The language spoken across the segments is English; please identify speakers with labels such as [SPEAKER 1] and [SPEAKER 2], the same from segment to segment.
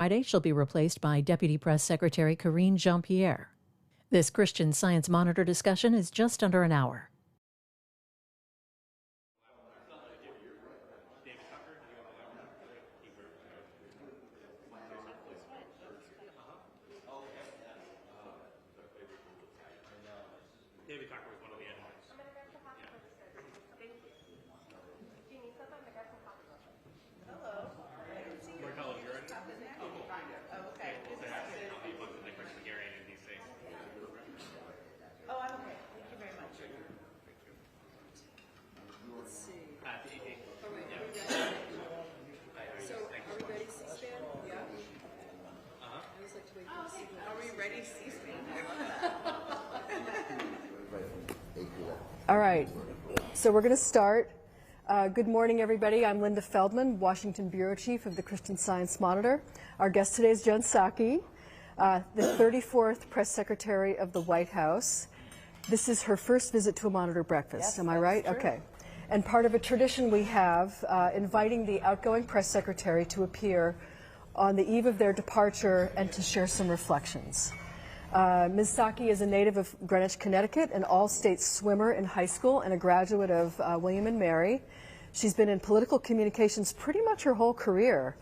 [SPEAKER 1] Friday, she'll be replaced by Deputy Press Secretary Karine Jean-Pierre. This Christian Science Monitor discussion is just under an hour.
[SPEAKER 2] All right, so we're going to start. Good morning, everybody. I'm Linda Feldman, Washington Bureau Chief of the Christian Science Monitor. Our guest today is Jen Psaki, the 34th Press Secretary of the White House. This is her first visit to a Monitor breakfast, yes, am I right? True. Okay. And part of a tradition we have, inviting the outgoing press secretary to appear on the eve of their departure and to share some reflections. Ms. Psaki is a native of Greenwich, Connecticut, an all-state swimmer in high school and a graduate of William & Mary. She's been in political communications pretty much her whole career,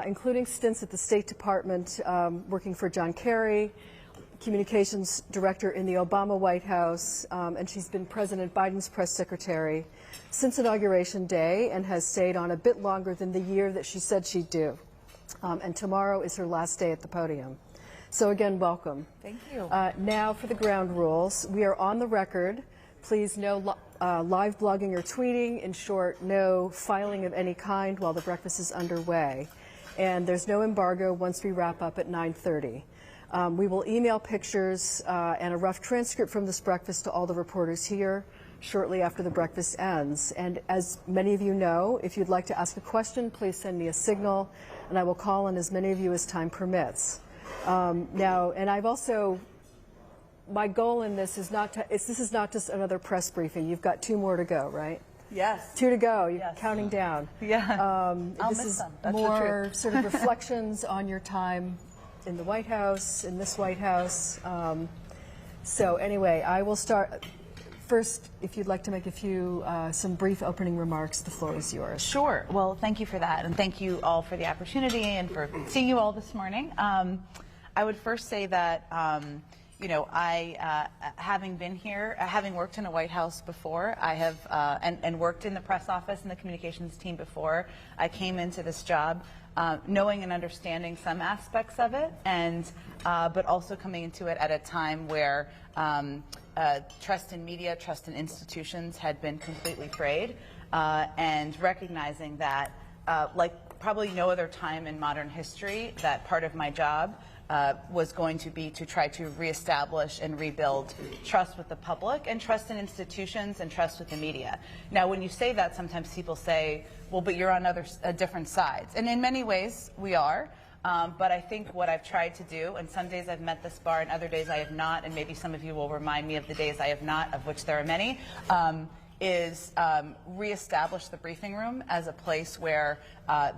[SPEAKER 2] including stints at the State Department, working for John Kerry, communications director in the Obama White House, and she's been President Biden's press secretary since Inauguration Day and has stayed on a bit longer than the year that she said she'd do. And tomorrow is her last day at the podium. So again, welcome.
[SPEAKER 3] Thank you.
[SPEAKER 2] Now for the ground rules. We are on the record. Please no live blogging or tweeting. In short, no filing of any kind while the breakfast is underway. And there's no embargo once we wrap up at 9:30. We will email pictures and a rough transcript from this breakfast to all the reporters here shortly after the breakfast ends. And as many of you know, if you'd like to ask a question, please send me a signal, and I will call on as many of you as time permits. Now, and I've also, my goal in this is this is not just another press briefing. You've got 2 more to go, right?
[SPEAKER 3] Yes.
[SPEAKER 2] 2 to go. You're
[SPEAKER 3] yes.
[SPEAKER 2] Counting down.
[SPEAKER 3] Yeah.
[SPEAKER 2] This is more sort of reflections on your time in the White House, in this White House. So anyway, I will start. First, if you'd like to make a few, some brief opening remarks, the floor is yours.
[SPEAKER 3] Sure. Well, thank you for that, and thank you all for the opportunity and for seeing you all this morning. I would first say that, you know, having been here, having worked in a White House before, I have, and worked in the press office and the communications team before, I came into this job knowing and understanding some aspects of it, and but also coming into it at a time where trust in media, trust in institutions had been completely frayed, and recognizing that, like probably no other time in modern history, that part of my job was going to be to try to reestablish and rebuild trust with the public and trust in institutions and trust with the media. Now, when you say that, sometimes people say, well, but you're on different sides. And in many ways, we are. But I think what I've tried to do, and some days I've met this bar and other days I have not, and maybe some of you will remind me of the days I have not, of which there are many, is reestablish the briefing room as a place where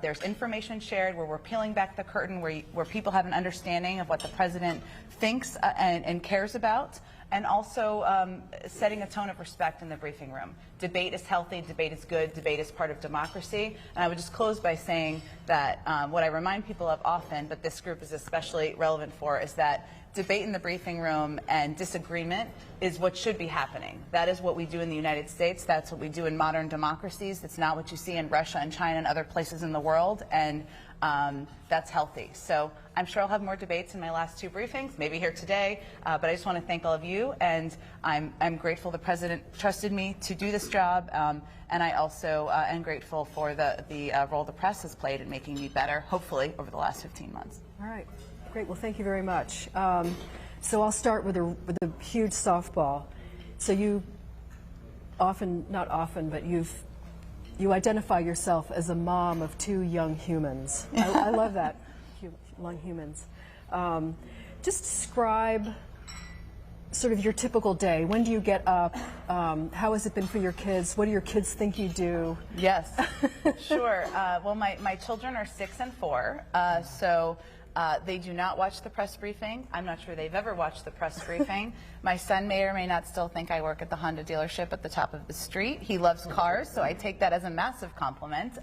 [SPEAKER 3] there's information shared, where we're peeling back the curtain, where people have an understanding of what the president thinks and cares about, and also setting a tone of respect in the briefing room. Debate is healthy, debate is good, debate is part of democracy. And I would just close by saying that what I remind people of often, but this group is especially relevant for, is that debate in the briefing room and disagreement is what should be happening. That is what we do in the United States. That's what we do in modern democracies. It's not what you see in Russia and China and other places in the world, and that's healthy. So I'm sure I'll have more debates in my last 2 briefings, maybe here today, but I just want to thank all of you, and I'm grateful the President trusted me to do this job, and I also am grateful for the role the press has played in making me better, hopefully, over the last 15 months.
[SPEAKER 2] All right. Great. Well, thank you very much. So I'll start with a huge softball. So you not often, but you identify yourself as a mom of 2 young humans. I love that, young humans. Just describe sort of your typical day? When do you get up? How has it been for your kids? What do your kids think you do?
[SPEAKER 3] Yes, sure. Well, my children are 6 and 4, so they do not watch the press briefing. I'm not sure they've ever watched the press briefing. My son may or may not still think I work at the Honda dealership at the top of the street. He loves cars, so I take that as a massive compliment.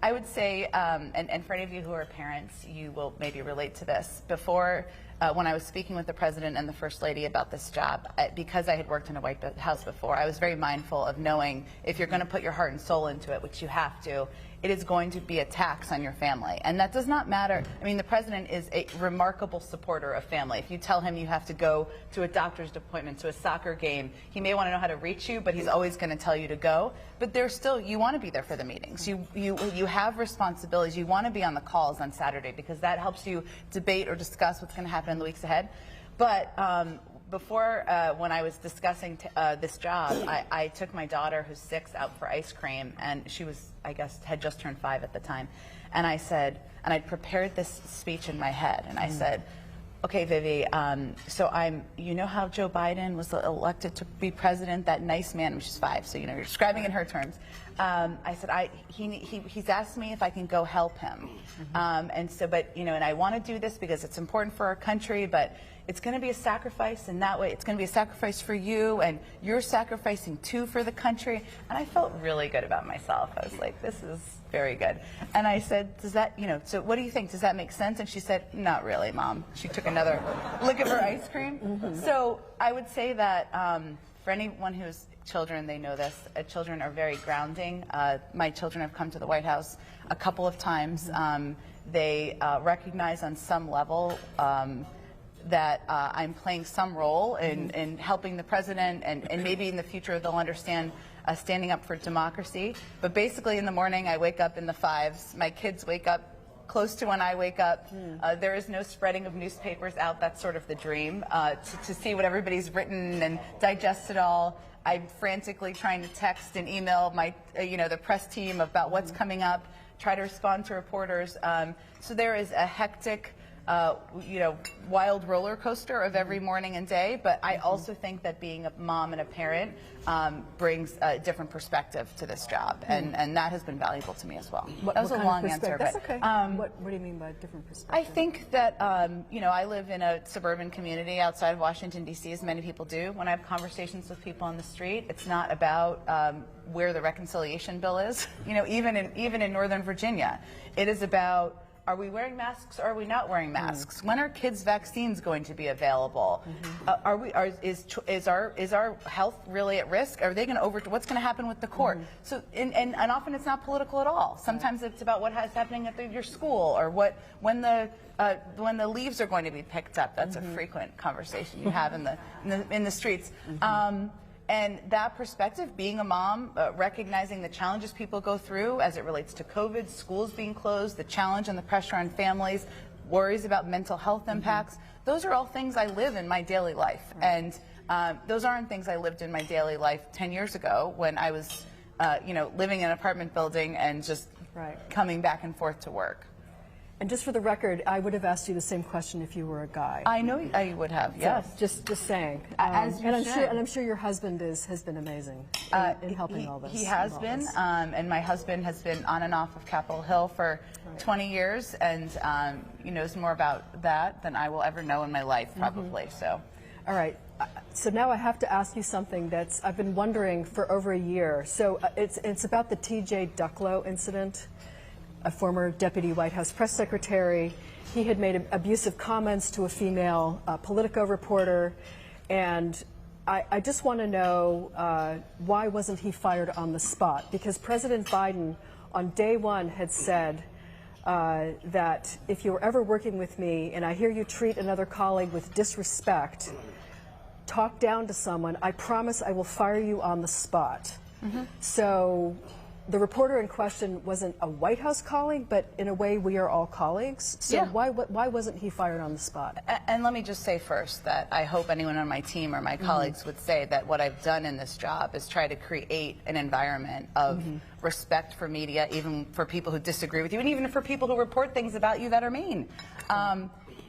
[SPEAKER 3] I would say, and for any of you who are parents, you will maybe relate to this. Before, when I was speaking with the President and the First Lady about this job, because I had worked in a White House before, I was very mindful of knowing if you're going to put your heart and soul into it, which you have to, it is going to be a tax on your family. And that does not matter. I mean, the President is a remarkable supporter of family. If you tell him you have to go to a doctor's appointment, to a soccer game, he may want to know how to reach you, but he's always going to tell you to go. But there's still, you want to be there for the meetings. You have responsibilities. You want to be on the calls on Saturday because that helps you debate or discuss what's going to happen in the weeks ahead. But before, when I was discussing this job, I took my daughter, who's 6, out for ice cream, and she was, I guess, had just turned 5 at the time. And I said, and I'd prepared this speech in my head, and I said, okay, Vivi, so you know how Joe Biden was elected to be president, that nice man, and she's 5, so, you know, you're describing in her terms. I said, he's asked me if I can go help him. And so, but, you know, and I want to do this because it's important for our country, but it's going to be a sacrifice, and that way it's going to be a sacrifice for you, and you're sacrificing too for the country. And I felt really good about myself. I was like, this is very good. And I said, does that, you know, so what do you think? Does that make sense? And she said, not really, Mom. She took another lick of her ice cream. So I would say that for anyone who's children, they know this. Children are very grounding. My children have come to the White House a couple of times. They recognize on some level that I'm playing some role in helping the president, and maybe in the future they'll understand standing up for democracy. But basically in the morning I wake up in the 5s. My kids wake up close to when I wake up. There is no spreading of newspapers out. That's sort of the dream, to see what everybody's written and digest it all. I'm frantically trying to text and email my, the press team about what's coming up, try to respond to reporters. So there is a hectic, wild roller coaster of every morning and day, but I also think that being a mom and a parent brings a different perspective to this job, and that has been valuable to me as well. That was a long answer,
[SPEAKER 2] That's
[SPEAKER 3] but
[SPEAKER 2] okay. What do you mean by different perspective?
[SPEAKER 3] I think that, I live in a suburban community outside of Washington, D.C., as many people do. When I have conversations with people on the street, it's not about where the reconciliation bill is. Even in Northern Virginia, it is about, are we wearing masks or are we not wearing masks? When are kids' vaccines going to be available? Is our health really at risk? Are they going to what's going to happen with the court? So, and often it's not political at all. Sometimes it's about what is happening at your school, or when the leaves are going to be picked up. That's a frequent conversation you have in the streets. And that perspective, being a mom, recognizing the challenges people go through as it relates to COVID, schools being closed, the challenge and the pressure on families, worries about mental health impacts, those are all things I live in my daily life. And those aren't things I lived in my daily life 10 years ago when I was, living in an apartment building and just coming back and forth to work.
[SPEAKER 2] And just for the record, I would have asked you the same question if you were a guy.
[SPEAKER 3] I know I would have, yes.
[SPEAKER 2] So, just saying.
[SPEAKER 3] As you should.
[SPEAKER 2] And I'm sure your husband has been amazing in helping all this.
[SPEAKER 3] He has been, and my husband has been on and off of Capitol Hill for 20 years, and he knows more about that than I will ever know in my life, probably. So,
[SPEAKER 2] all right. So now I have to ask you something that's I've been wondering for over a year. So it's about the T.J. Ducklow incident. A former deputy White House press secretary. He had made abusive comments to a female Politico reporter, and I just want to know why wasn't he fired on the spot? Because President Biden on day one had said that if you're ever working with me and I hear you treat another colleague with disrespect, talk down to someone, I promise I will fire you on the spot. So the reporter in question wasn't a White House colleague, but in a way we are all colleagues. So why wasn't he fired on the spot?
[SPEAKER 3] And let me just say first that I hope anyone on my team or my colleagues would say that what I've done in this job is try to create an environment of respect for media, even for people who disagree with you, and even for people who report things about you that are mean.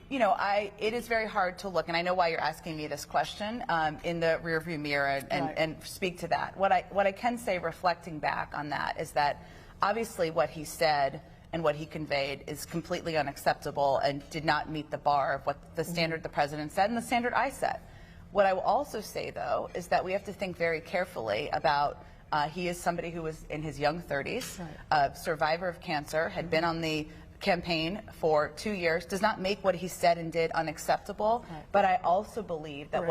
[SPEAKER 3] you know, it is very hard to look, and I know why you're asking me this question, in the rearview mirror and speak to that. What I can say, reflecting back on that, is that obviously what he said and what he conveyed is completely unacceptable and did not meet the bar of what the standard the president said and the standard I set. What I will also say, though, is that we have to think very carefully about he is somebody who was in his young 30s, a survivor of cancer, had been on the campaign for 2 years, does not make what he said and did unacceptable, but I also believe that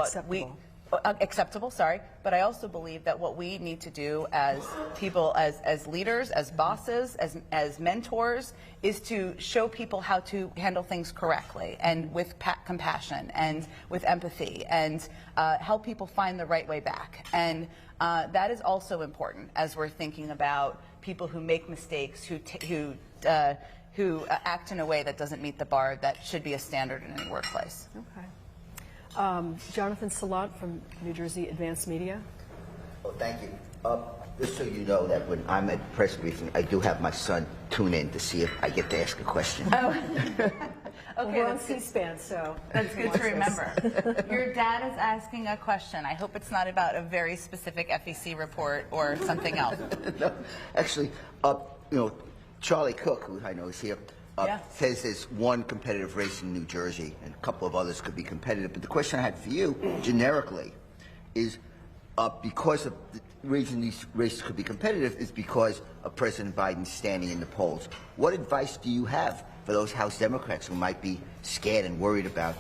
[SPEAKER 3] but I also believe that what we need to do as people, as leaders, as bosses, as mentors, is to show people how to handle things correctly and with compassion and with empathy, and help people find the right way back. And that is also important as we're thinking about people who make mistakes, who act in a way that doesn't meet the bar that should be a standard in any workplace.
[SPEAKER 2] Okay. Jonathan Salant from New Jersey Advanced Media.
[SPEAKER 4] Oh, thank you. Just so you know that when I'm at press briefing, I do have my son tune in to see if I get to ask a question.
[SPEAKER 3] Oh. Okay,
[SPEAKER 2] well, we're on C-SPAN, so
[SPEAKER 3] that's good to remember. Your dad is asking a question. I hope it's not about a very specific FEC report or something else.
[SPEAKER 4] No, actually, you know, Charlie Cook, who I know is here, says there's one competitive race in New Jersey, and a couple of others could be competitive. But the question I had for you, generically, is because of the reason these races could be competitive is because of President Biden standing in the polls. What advice do you have for those House Democrats who might be scared and worried about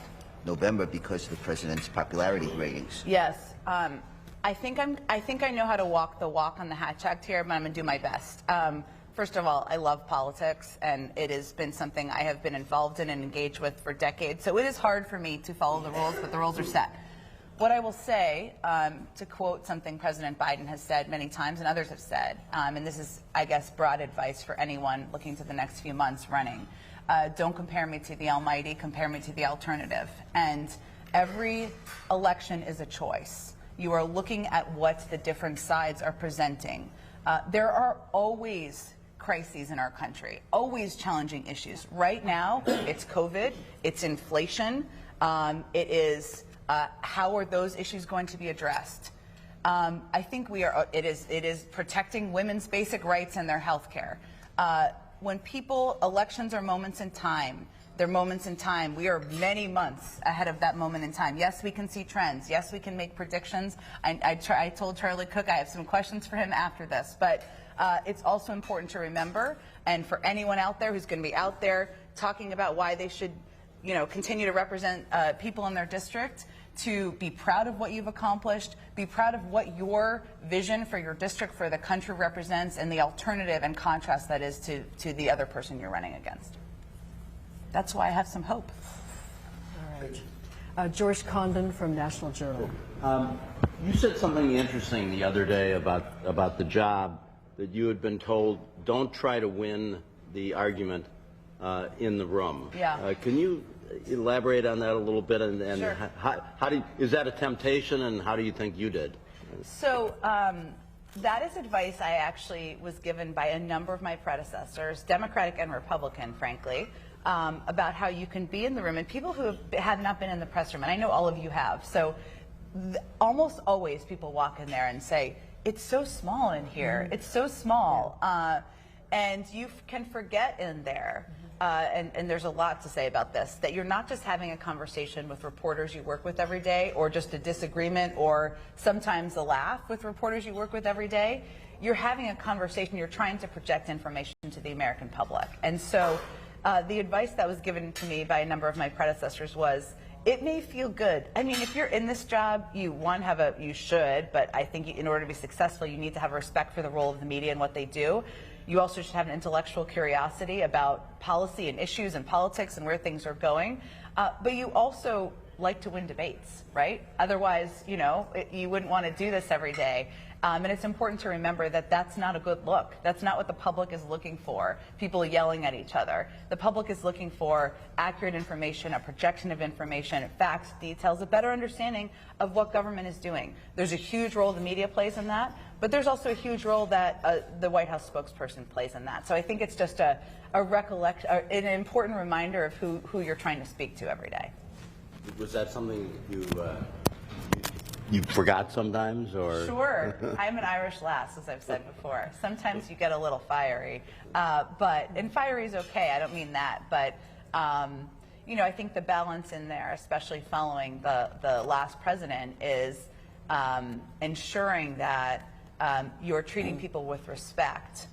[SPEAKER 4] November because of the president's popularity ratings?
[SPEAKER 3] Yes. I think I know how to walk the walk on the Hatch Act here, but I'm going to do my best. First of all, I love politics, and it has been something I have been involved in and engaged with for decades. So it is hard for me to follow the rules, but the rules are set. What I will say, to quote something President Biden has said many times and others have said, and this is, I guess, broad advice for anyone looking to the next few months running, don't compare me to the almighty, compare me to the alternative. And every election is a choice. You are looking at what the different sides are presenting. There are always crises in our country, always challenging issues. Right now, it's COVID, it's inflation, it is how are those issues going to be addressed? I think it is protecting women's basic rights and their health care. When elections are moments in time, they're moments in time. We are many months ahead of that moment in time. Yes, we can see trends. Yes, we can make predictions. I told Charlie Cook I have some questions for him after this, but it's also important to remember, and for anyone out there who's going to be out there talking about why they should, you know, continue to represent people in their district, to be proud of what you've accomplished, be proud of what your vision for your district, for the country represents, and the alternative and contrast that is to the other person you're running against. That's why I have some hope.
[SPEAKER 2] All right. George Condon from National Journal.
[SPEAKER 5] You said something interesting the other day about the job, that you had been told, don't try to win the argument in the room.
[SPEAKER 3] Yeah.
[SPEAKER 5] Can you elaborate on that a little bit? And
[SPEAKER 3] Sure.
[SPEAKER 5] Is that a temptation, and how do you think you did?
[SPEAKER 3] So that is advice I actually was given by a number of my predecessors, Democratic and Republican, frankly, about how you can be in the room, and people who have not been in the press room, and I know all of you have. So almost always people walk in there and say, it's so small in here, it's so small, and you can forget in there, and there's a lot to say about this, that you're not just having a conversation with reporters you work with every day, or just a disagreement, or sometimes a laugh with reporters you work with every day. You're having a conversation, you're trying to project information to the American public. And so the advice that was given to me by a number of my predecessors was, it may feel good. I mean, if you're in this job, you should, but I think in order to be successful, you need to have respect for the role of the media and what they do. You also should have an intellectual curiosity about policy and issues and politics and where things are going. But you also like to win debates, right? Otherwise, you know, you wouldn't want to do this every day. And it's important to remember that that's not a good look. That's not what the public is looking for, people yelling at each other. The public is looking for accurate information, a projection of information, facts, details, a better understanding of what government is doing. There's a huge role the media plays in that, but there's also a huge role that the White House spokesperson plays in that. So I think it's just an important reminder of who you're trying to speak to every day.
[SPEAKER 5] Was that something you forgot sometimes, or?
[SPEAKER 3] Sure. I'm an Irish lass, as I've said before. Sometimes you get a little fiery, and fiery is okay. I don't mean that, but I think the balance in there, especially following the last president, is ensuring that you're treating people with respect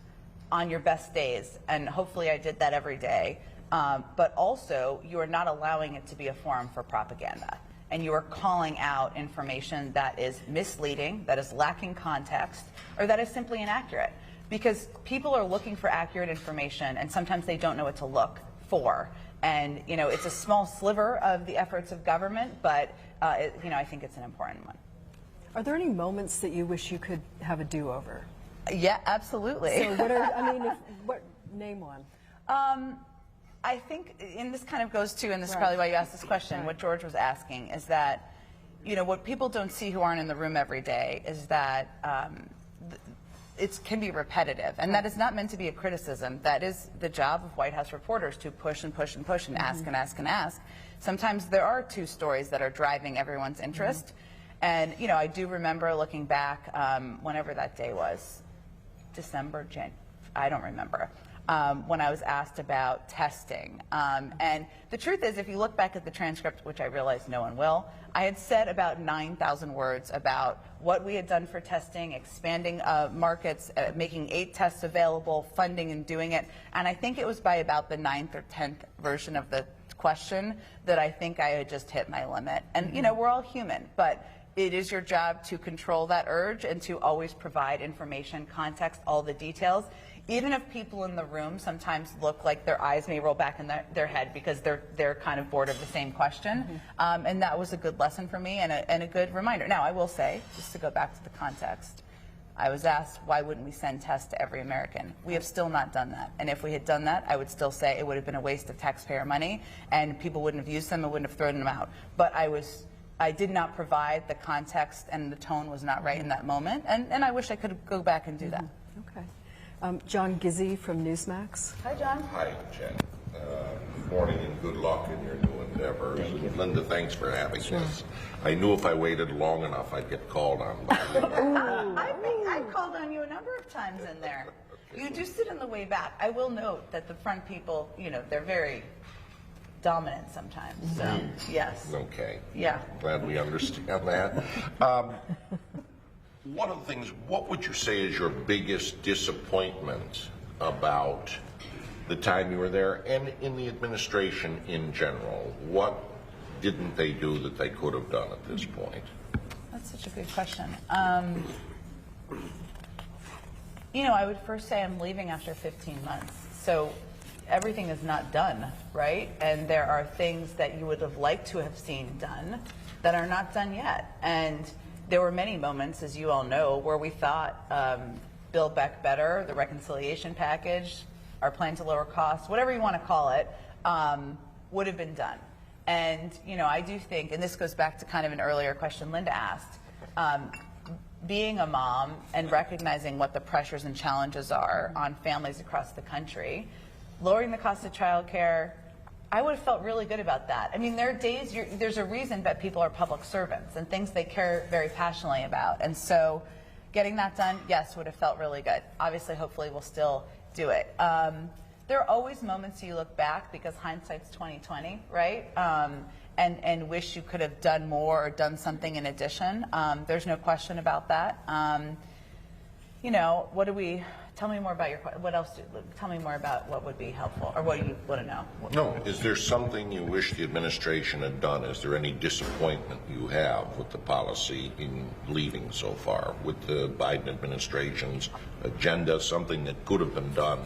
[SPEAKER 3] on your best days, and hopefully I did that every day. But also, you are not allowing it to be a forum for propaganda. And you are calling out information that is misleading, that is lacking context, or that is simply inaccurate. Because people are looking for accurate information, and sometimes they don't know what to look for. And, it's a small sliver of the efforts of government, but, I think it's an important one.
[SPEAKER 2] Are there any moments that you wish you could have a do-over?
[SPEAKER 3] Yeah, absolutely.
[SPEAKER 2] So name one.
[SPEAKER 3] I think, and this kind of goes to, and this is probably why you asked this question, what George was asking is that, what people don't see who aren't in the room every day is that it can be repetitive. And that is not meant to be a criticism. That is the job of White House reporters, to push and push and push and ask and ask and ask. Sometimes there are two stories that are driving everyone's interest. And, I do remember looking back, whenever that day was, December, January, I don't remember. When I was asked about testing. And the truth is, if you look back at the transcript, which I realize no one will, I had said about 9,000 words about what we had done for testing, expanding markets, making 8 tests available, funding and doing it. And I think it was by about the 9th or 10th version of the question that I think I had just hit my limit. And, we're all human, but it is your job to control that urge and to always provide information, context, all the details. Even if people in the room sometimes look like their eyes may roll back in their head because they're kind of bored of the same question. And that was a good lesson for me and a good reminder. Now, I will say, just to go back to the context, I was asked, why wouldn't we send tests to every American? We have still not done that. And if we had done that, I would still say it would have been a waste of taxpayer money, and people wouldn't have used them and wouldn't have thrown them out. But I did not provide the context, and the tone was not right in that moment. And I wish I could go back and do that.
[SPEAKER 2] Okay. John Gizzi from Newsmax.
[SPEAKER 3] Hi, John.
[SPEAKER 6] Hi, Jen. Good morning and good luck in your new endeavors. Linda, thanks for having this. I knew if I waited long enough, I'd get called on.
[SPEAKER 3] I think I called on you a number of times in there. You do sit in the way back. I will note that the front people, they're very dominant sometimes. So, yes.
[SPEAKER 6] Okay.
[SPEAKER 3] Yeah.
[SPEAKER 6] Glad we understand that. One of the things, what would you say is your biggest disappointment about the time you were there and in the administration in general? What didn't they do that they could have done at this point?
[SPEAKER 3] That's such a good question. I would first say I'm leaving after 15 months. So everything is not done, right? And there are things that you would have liked to have seen done that are not done yet. And there were many moments, as you all know, where we thought Build Back Better, the reconciliation package, our plan to lower costs, whatever you want to call it, would have been done. And, I do think, and this goes back to kind of an earlier question Linda asked, being a mom and recognizing what the pressures and challenges are on families across the country, lowering the cost of childcare, I would have felt really good about that. I mean, there are days, there's a reason that people are public servants and things they care very passionately about. And so getting that done, yes, would have felt really good. Obviously, hopefully, we'll still do it. There are always moments you look back, because hindsight's 20/20, right? And wish you could have done more or done something in addition. There's no question about that. Tell me more about tell me more about what would be helpful, or what you want to know.
[SPEAKER 6] No, is there something you wish the administration had done? Is there any disappointment you have with the policy in leaving so far, with the Biden administration's agenda, something that could have been done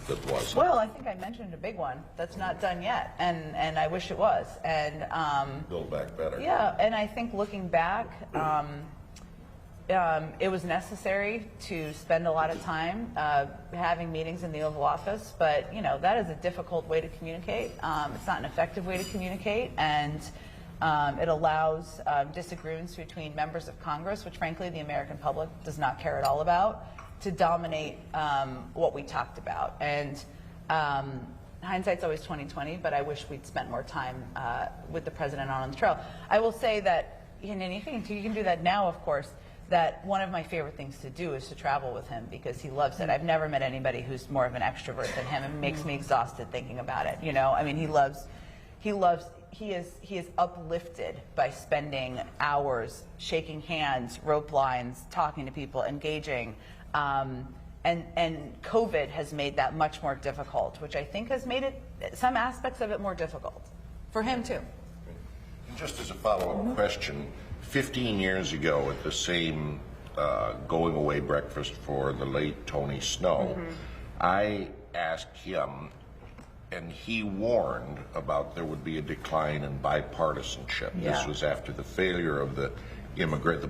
[SPEAKER 6] that wasn't?
[SPEAKER 3] Well, I think I mentioned a big one that's not done yet, and I wish it was. And
[SPEAKER 6] Build Back Better.
[SPEAKER 3] Yeah, and I think looking back, it was necessary to spend a lot of time having meetings in the Oval Office, but that is a difficult way to communicate. It's not an effective way to communicate, and it allows disagreements between members of Congress, which frankly the American public does not care at all about, to dominate what we talked about. And hindsight's always 20/20, but I wish we'd spent more time with the president on the trail. I will say that, and you can do that now, of course, that one of my favorite things to do is to travel with him because he loves it. I've never met anybody who's more of an extrovert than him. It makes me exhausted thinking about it. I mean, he is uplifted by spending hours shaking hands, rope lines, talking to people, engaging. And COVID has made that much more difficult, which I think has made some aspects of it more difficult for him too.
[SPEAKER 6] And just as a follow-up question, 15 years ago at the same going away breakfast for the late Tony Snow, I asked him, and he warned about there would be a decline in bipartisanship.
[SPEAKER 3] Yeah.
[SPEAKER 6] This was after the failure of the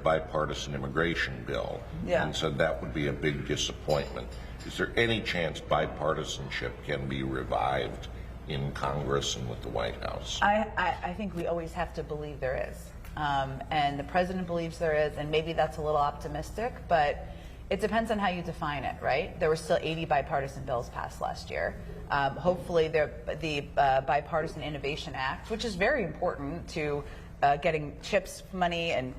[SPEAKER 6] bipartisan immigration bill, and said that would be a big disappointment. Is there any chance bipartisanship can be revived in Congress and with the White House?
[SPEAKER 3] I think we always have to believe there is. And the president believes there is, and maybe that's a little optimistic, but it depends on how you define it, right? There were still 80 bipartisan bills passed last year. Hopefully the Bipartisan Innovation Act, which is very important to getting chips money and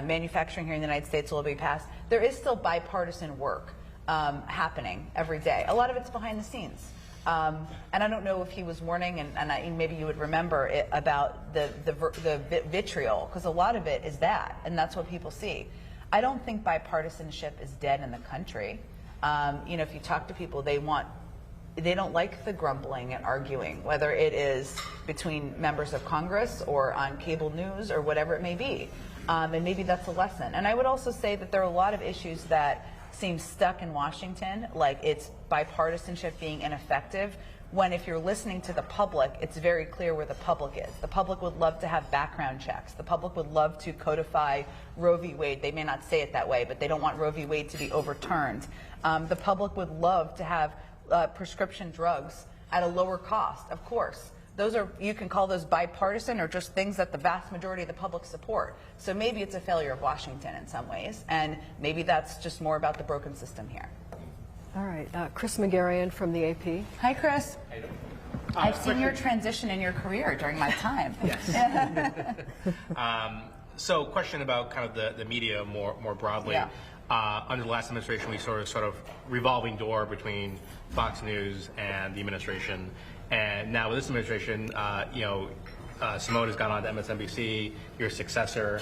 [SPEAKER 3] manufacturing here in the United States, will be passed. There is still bipartisan work happening every day. A lot of it's behind the scenes. And I don't know if he was warning, and maybe you would remember it, about the vitriol, because a lot of it is that, and that's what people see. I don't think bipartisanship is dead in the country. If you talk to people, they don't like the grumbling and arguing, whether it is between members of Congress or on cable news or whatever it may be. And maybe that's a lesson. And I would also say that there are a lot of issues that seem stuck in Washington, like it's bipartisanship being ineffective, when if you're listening to the public, it's very clear where the public is. The public would love to have background checks. The public would love to codify Roe v. Wade. They may not say it that way, but they don't want Roe v. Wade to be overturned. The public would love to have prescription drugs at a lower cost, of course. You can call those bipartisan or just things that the vast majority of the public support. So maybe it's a failure of Washington in some ways, and maybe that's just more about the broken system here.
[SPEAKER 2] All right, Chris McGarrian from the AP.
[SPEAKER 3] Hi, Chris. I've seen your transition in your career during my time.
[SPEAKER 7] Yes. So question about kind of the media more broadly.
[SPEAKER 3] Yeah.
[SPEAKER 7] Under the last administration, we sort of revolving door between Fox News and the administration. And now with this administration, Simone has gone on to MSNBC. Your successor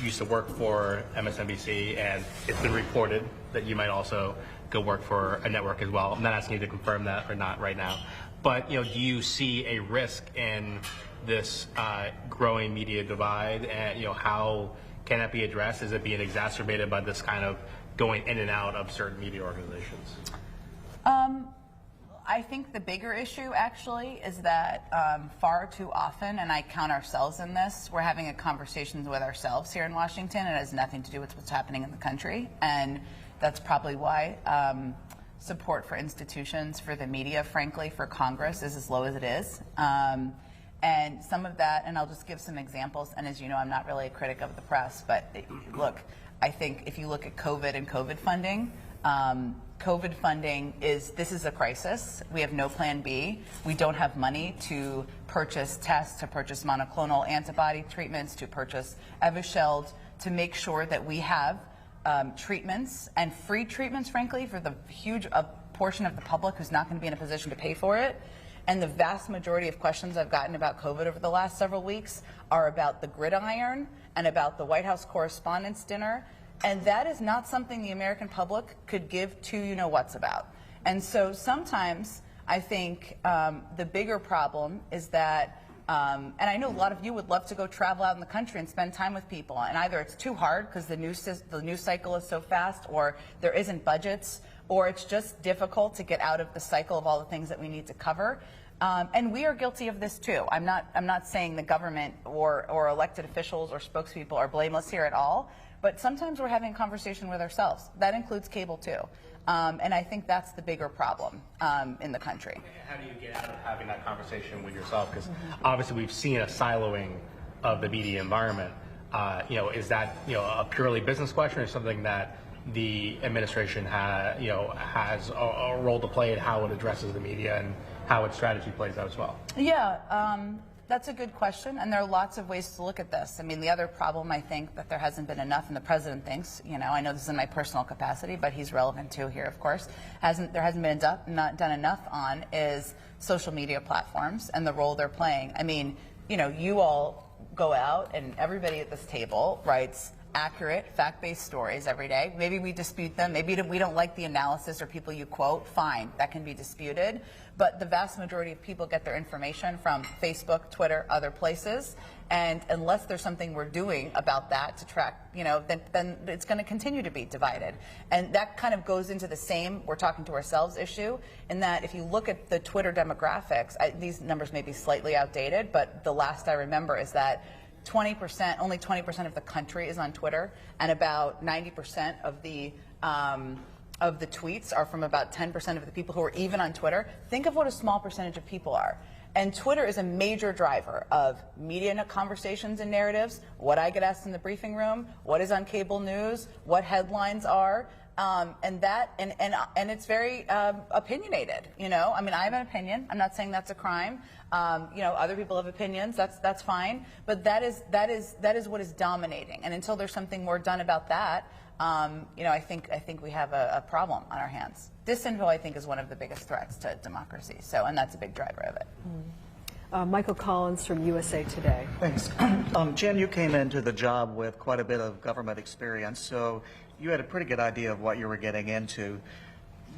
[SPEAKER 7] used to work for MSNBC, and it's been reported that you might also go work for a network as well. I'm not asking you to confirm that or not right now. But do you see a risk in this growing media divide, and how can that be addressed? Is it being exacerbated by this kind of going in and out of certain media organizations?
[SPEAKER 3] I think the bigger issue actually is that far too often, and I count ourselves in this, we're having a conversation with ourselves here in Washington. It has nothing to do with what's happening in the country, and that's probably why support for institutions, for the media, frankly, for Congress is as low as it is. And some of that, and I'll just give some examples, and as you know, I'm not really a critic of the press, but look, I think if you look at COVID and COVID funding, COVID funding this is a crisis. We have no plan B. We don't have money to purchase tests, to purchase monoclonal antibody treatments, to purchase Evusheld, to make sure that we have treatments, and free treatments, frankly, for the huge portion of the public who's not going to be in a position to pay for it. And the vast majority of questions I've gotten about COVID over the last several weeks are about the gridiron and about the White House Correspondents' Dinner. And that is not something the American public could give two you-know-whats about. And so sometimes I think the bigger problem is that, and I know a lot of you would love to go travel out in the country and spend time with people, and either it's too hard because the news cycle is so fast, or there isn't budgets, or it's just difficult to get out of the cycle of all the things that we need to cover. And we are guilty of this too. I'm not saying the government or elected officials or spokespeople are blameless here at all, but sometimes we're having a conversation with ourselves. That includes cable too. And I think that's the bigger problem in the country.
[SPEAKER 7] How do you get out of having that conversation with yourself? Because obviously we've seen a siloing of the media environment. Is that a purely business question, or something that the administration has a role to play in how it addresses the media and how its strategy plays out as well?
[SPEAKER 3] Yeah, that's a good question, and there are lots of ways to look at this. I mean, the other problem, I think, that there hasn't been enough, and the president thinks, I know this is in my personal capacity, but he's relevant too here, of course, there hasn't been not done enough on is social media platforms and the role they're playing. I mean, you all go out and everybody at this table writes accurate, fact-based stories every day. Maybe we dispute them. Maybe we don't like the analysis or people you quote. Fine, that can be disputed. But the vast majority of people get their information from Facebook, Twitter, other places. And unless there's something we're doing about that to track, then it's going to continue to be divided. And that kind of goes into the same we're talking to ourselves issue, in that if you look at the Twitter demographics, these numbers may be slightly outdated, but the last I remember is that only 20% of the country is on Twitter, and about 90% of the tweets are from about 10% of the people who are even on Twitter. Think of what a small percentage of people are. And Twitter is a major driver of media conversations and narratives, what I get asked in the briefing room, what is on cable news, what headlines are, and it's very opinionated. I mean, I have an opinion. I'm not saying that's a crime. Other people have opinions. That's fine. But that is what is dominating. And until there's something more done about that, I think we have a problem on our hands. Disinfo, I think, is one of the biggest threats to democracy. And that's a big driver of it.
[SPEAKER 2] Michael Collins from USA Today.
[SPEAKER 8] Thanks. Jen, you came into the job with quite a bit of government experience, so you had a pretty good idea of what you were getting into.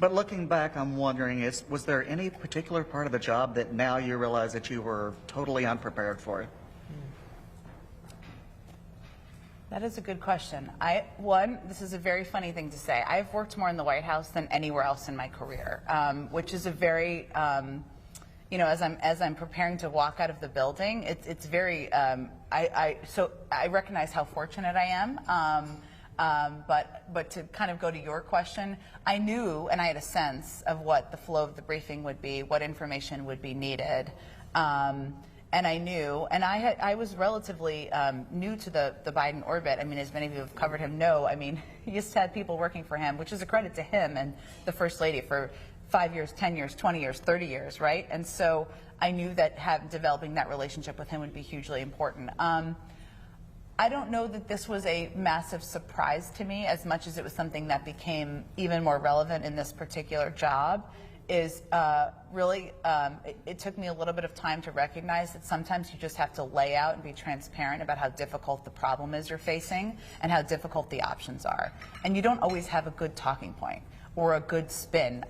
[SPEAKER 8] But looking back, I'm wondering, was there any particular part of the job that now you realize that you were totally unprepared for?
[SPEAKER 3] That is a good question. This is a very funny thing to say. I've worked more in the White House than anywhere else in my career, which is a very, as I'm preparing to walk out of the building, it's very. So I recognize how fortunate I am. But to kind of go to your question, I knew and I had a sense of what the flow of the briefing would be, what information would be needed. And I knew, and I was relatively new to the Biden orbit. I mean, as many of you who have covered him know, I mean, he just had people working for him, which is a credit to him and the First Lady for 5 years, 10 years, 20 years, 30 years, right? And so I knew that developing that relationship with him would be hugely important. I don't know that this was a massive surprise to me as much as it was something that became even more relevant in this particular job. It took me a little bit of time to recognize that sometimes you just have to lay out and be transparent about how difficult the problem is you're facing and how difficult the options are. And you don't always have a good talking point or a good spin.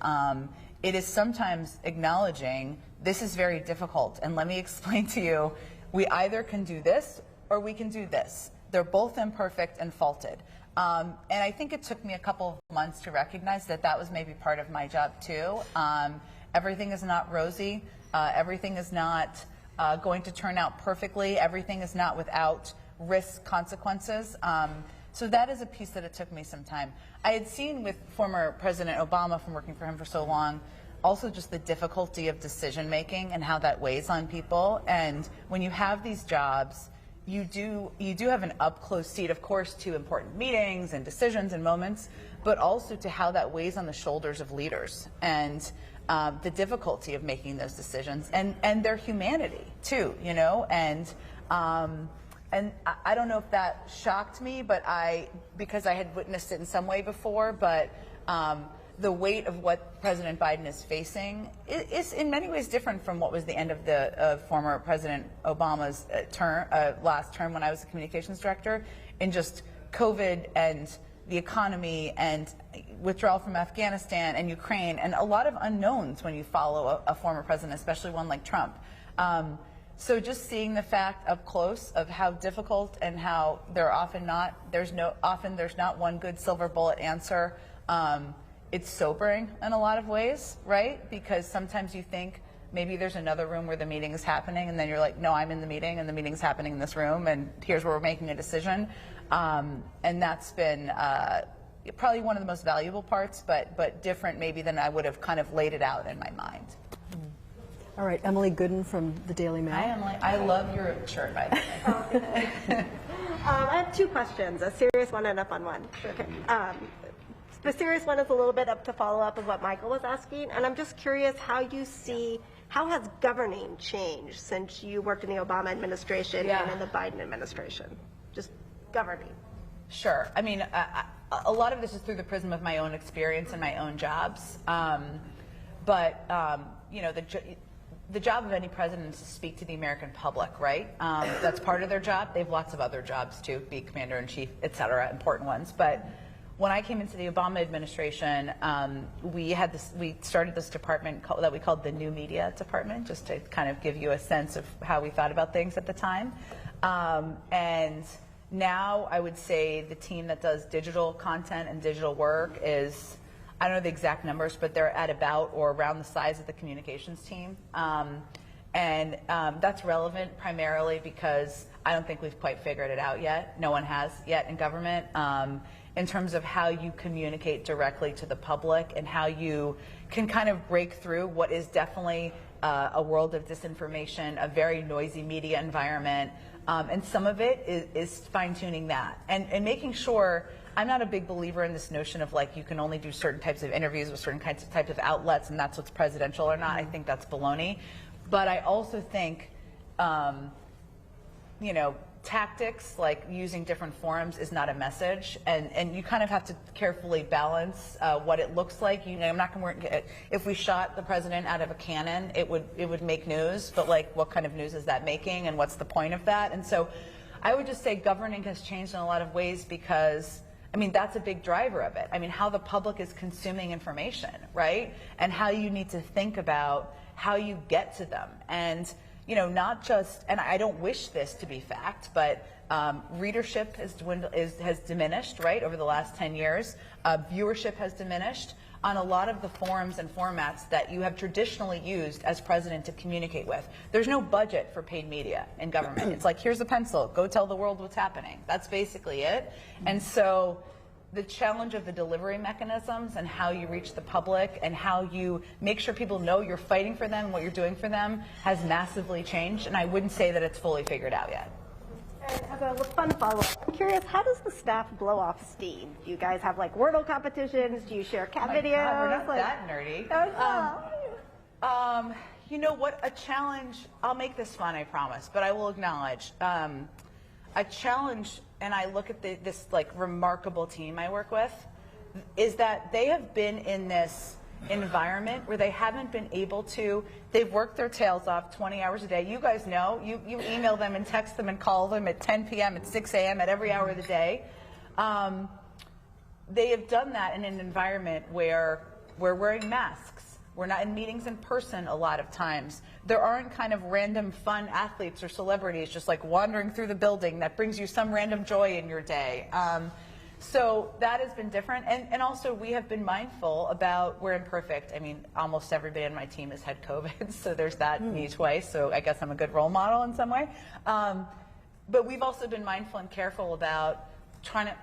[SPEAKER 3] It is sometimes acknowledging this is very difficult, and let me explain to you, we either can do this or we can do this. They're both imperfect and faulted. And I think it took me a couple of months to recognize that was maybe part of my job too. Everything is not rosy. Everything is not going to turn out perfectly. Everything is not without risk consequences. So that is a piece that it took me some time. I had seen with former President Obama, from working for him for so long, also just the difficulty of decision making and how that weighs on people. And when you have these jobs, you do have an up-close seat, of course, to important meetings and decisions and moments, but also to how that weighs on the shoulders of leaders and the difficulty of making those decisions and their humanity too, and I don't know if that shocked me, but because I had witnessed it in some way before, but the weight of what President Biden is facing is in many ways different from what was the end of the former President Obama's last term when I was the communications director, in just COVID and the economy and withdrawal from Afghanistan and Ukraine and a lot of unknowns when you follow a former president, especially one like Trump. So just seeing the fact up close of how difficult and how there's not one good silver bullet answer. It's sobering in a lot of ways, right? Because sometimes you think maybe there's another room where the meeting is happening, and then you're like, no, I'm in the meeting, and the meeting's happening in this room, and here's where we're making a decision. And that's been probably one of the most valuable parts, but different maybe than I would have kind of laid it out in my mind.
[SPEAKER 2] All right, Emily Gooden from the Daily Mail.
[SPEAKER 3] Hi, Emily. I love your shirt, by the way.
[SPEAKER 9] I have two questions, a serious one and a fun one. Okay. The serious one is a little bit up to follow up of what Michael was asking, and I'm just curious how you see, how has governing changed since you worked in the Obama administration and in the Biden administration? Just governing.
[SPEAKER 3] Sure. I mean, a lot of this is through the prism of my own experience and my own jobs. You know, the job of any president is to speak to the American public, right? That's part of their job. They have lots of other jobs too, be commander-in-chief, et cetera, important ones. But when I came into the Obama administration, we started this department that we called the New Media Department, just to kind of give you a sense of how we thought about things at the time. And now I would say the team that does digital content and digital work is, I don't know the exact numbers, but they're at about or around the size of the communications team. That's relevant primarily because I don't think we've quite figured it out yet. No one has yet in government, in terms of how you communicate directly to the public and how you can kind of break through what is definitely a world of disinformation, a very noisy media environment. And some of it is fine-tuning that and making sure. I'm not a big believer in this notion of like you can only do certain types of interviews with certain types of outlets and that's what's presidential or not. I think that's baloney. But I also think, you know, tactics like using different forums is not a message, and you kind of have to carefully balance what it looks like. You know, I'm not going to. If we shot the president out of a cannon, it would make news. But like, what kind of news is that making, and what's the point of that? And so, I would just say governing has changed in a lot of ways because. I mean, that's a big driver of it. I mean, how the public is consuming information, right? And how you need to think about how you get to them. And, you know, not just, and I don't wish this to be fact, but readership has diminished, right, over the last 10 years. Viewership has diminished on a lot of the forums and formats that you have traditionally used as president to communicate with. There's no budget for paid media in government. It's like, here's a pencil, go tell the world what's happening. That's basically it. And so the challenge of the delivery mechanisms and how you reach the public and how you make sure people know you're fighting for them and what you're doing for them has massively changed. And I wouldn't say that it's fully figured out yet.
[SPEAKER 9] And as a fun follow-up, I'm curious, how does the staff blow off steam? Do you guys have like Wordle competitions? Do you share cat videos?
[SPEAKER 3] God, we're not that nerdy. You know what? A challenge. I'll make this fun, I promise. But I will acknowledge a challenge. And I look at this like remarkable team I work with, is that they have been in this environment where they haven't been able to, they've worked their tails off 20 hours a day. You guys know, you email them and text them and call them at 10 p.m., at 6 a.m., at every hour of the day. They have done that in an environment where we're wearing masks. We're not in meetings in person a lot of times. There aren't kind of random fun athletes or celebrities just like wandering through the building that brings you some random joy in your day. So that has been different. And also we have been mindful about, we're imperfect. I mean, almost everybody on my team has had COVID, so there's that me twice. So I guess I'm a good role model in some way. But we've also been mindful and careful about trying to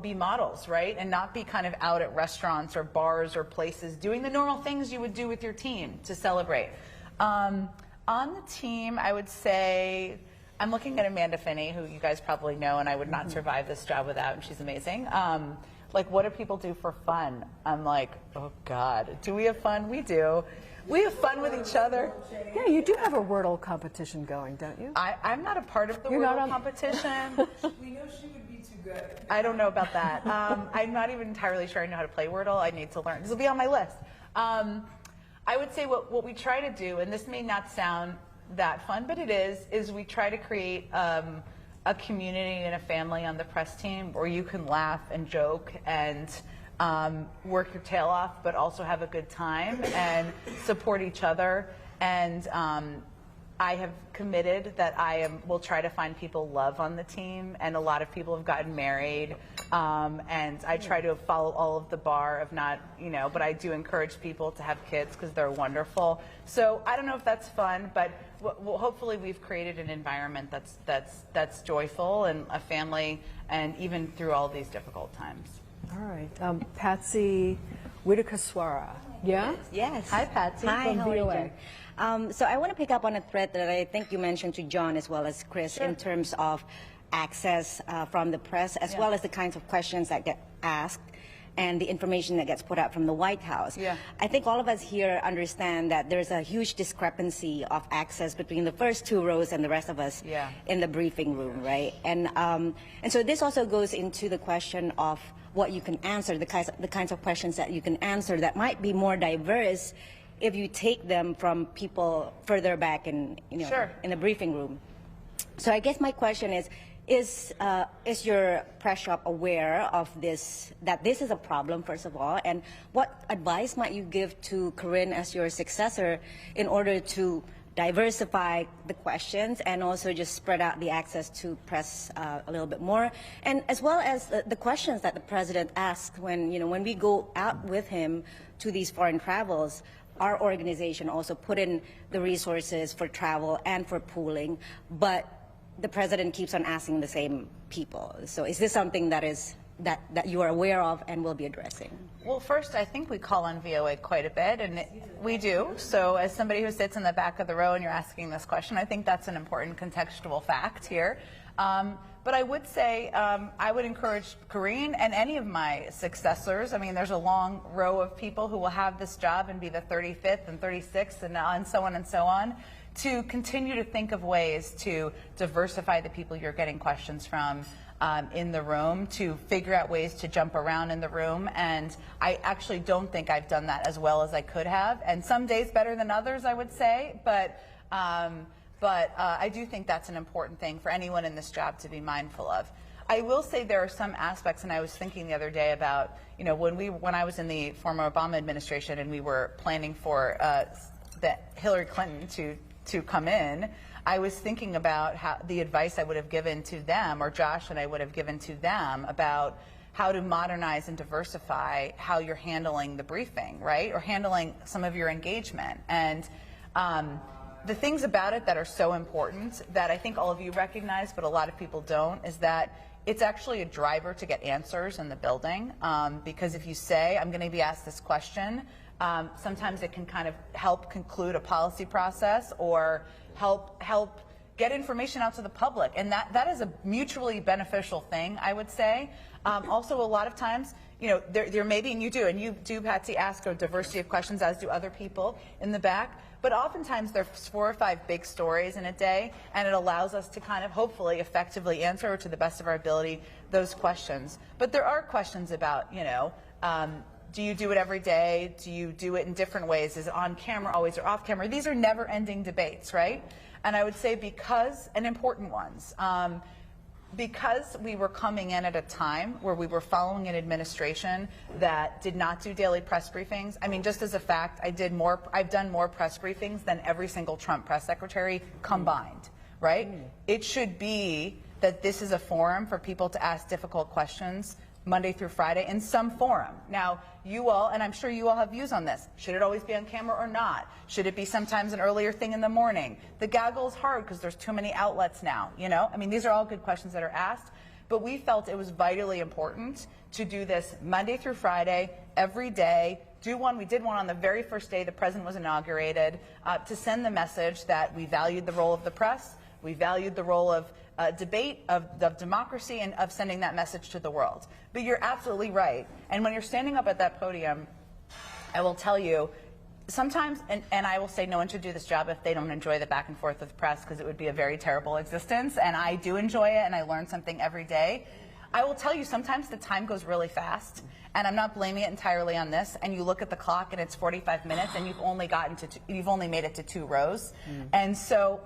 [SPEAKER 3] be models, right? And not be kind of out at restaurants or bars or places doing the normal things you would do with your team to celebrate. On the team, I would say, I'm looking at Amanda Finney, who you guys probably know, and I would not survive this job without, and she's amazing. Like, what do people do for fun? I'm like, oh God, do we have fun? We do. We have fun with each other.
[SPEAKER 2] Yeah, you do have a Wordle competition going, don't you?
[SPEAKER 3] I'm not a part of the Wordle competition.
[SPEAKER 10] We know she would be too good.
[SPEAKER 3] I don't know about that. I'm not even entirely sure I know how to play Wordle. I need to learn. This will be on my list. I would say what we try to do, and this may not sound that fun, but it is we try to create a community and a family on the press team where you can laugh and joke and work your tail off, but also have a good time and support each other. And I have committed that will try to find people love on the team, and a lot of people have gotten married, and I try to follow all of the bar of not, but I do encourage people to have kids because they're wonderful. So I don't know if that's fun, but hopefully we've created an environment that's joyful and a family, and even through all these difficult times.
[SPEAKER 2] All right. Patsy Whitakaswara. Yeah?
[SPEAKER 11] Yes.
[SPEAKER 3] Hi, Patsy.
[SPEAKER 11] Hi,
[SPEAKER 2] From
[SPEAKER 11] how are you
[SPEAKER 2] VOA.
[SPEAKER 11] doing? So I want to pick up on a thread that I think you mentioned to John as well as Chris in terms of access from the press, as well as the kinds of questions that get asked and the information that gets put out from the White House.
[SPEAKER 3] Yeah.
[SPEAKER 11] I think all of us here understand that there's a huge discrepancy of access between the first two rows and the rest of us in the briefing room, right? And so this also goes into the question of what you can answer, the kinds of questions that you can answer that might be more diverse if you take them from people further back in, in the briefing room. So I guess my question is your press shop aware of this, that this is a problem, first of all, and what advice might you give to Corinne as your successor in order to diversify the questions and also just spread out the access to press a little bit more, and as well as the questions that the president asks when we go out with him to these foreign travels. Our organization also put in the resources for travel and for pooling, but the president keeps on asking the same people. So is this something that you are aware of and will be addressing?
[SPEAKER 3] Well, first, I think we call on VOA quite a bit, and we do. So as somebody who sits in the back of the row and you're asking this question, I think that's an important contextual fact here. But I would say I would encourage Corinne and any of my successors. I mean, there's a long row of people who will have this job and be the 35th and 36th and so on and so on, to continue to think of ways to diversify the people you're getting questions from in the room, to figure out ways to jump around in the room. And I actually don't think I've done that as well as I could have. And some days better than others, I would say. But I do think that's an important thing for anyone in this job to be mindful of. I will say there are some aspects, and I was thinking the other day about, when I was in the former Obama administration and we were planning for Hillary Clinton to come in, I was thinking about how the advice I would have given to them, or Josh and I would have given to them, about how to modernize and diversify how you're handling the briefing, right? Or handling some of your engagement. And the things about it that are so important that I think all of you recognize, but a lot of people don't, is that it's actually a driver to get answers in the building. Because if you say, I'm going to be asked this question, sometimes it can kind of help conclude a policy process or help get information out to the public. And that is a mutually beneficial thing, I would say. Also, a lot of times, there may be, and you do, Patsy, ask a diversity of questions, as do other people in the back. But oftentimes there's 4 or 5 big stories in a day, and it allows us to kind of hopefully effectively answer, to the best of our ability, those questions. But there are questions about, do you do it every day? Do you do it in different ways? Is it on camera always or off camera? These are never-ending debates, right? And I would say and important ones, because we were coming in at a time where we were following an administration that did not do daily press briefings. I mean, just as a fact, I've done more press briefings than every single Trump press secretary combined, right? It should be that this is a forum for people to ask difficult questions Monday through Friday in some forum. Now, you all, and I'm sure you all have views on this, should it always be on camera or not? Should it be sometimes an earlier thing in the morning? The gaggle is hard because there's too many outlets now, I mean, these are all good questions that are asked, but we felt it was vitally important to do this Monday through Friday, every day. We did one on the very first day the president was inaugurated, to send the message that we valued the role of the press, we valued the role of debate, of democracy, and of sending that message to the world. But you're absolutely right. And when you're standing up at that podium, I will tell you, sometimes, and I will say no one should do this job if they don't enjoy the back and forth with the press, because it would be a very terrible existence. And I do enjoy it, and I learn something every day. I will tell you, sometimes the time goes really fast, and I'm not blaming it entirely on this, and you look at the clock and it's 45 minutes and you've only made it to 2 rows. And so,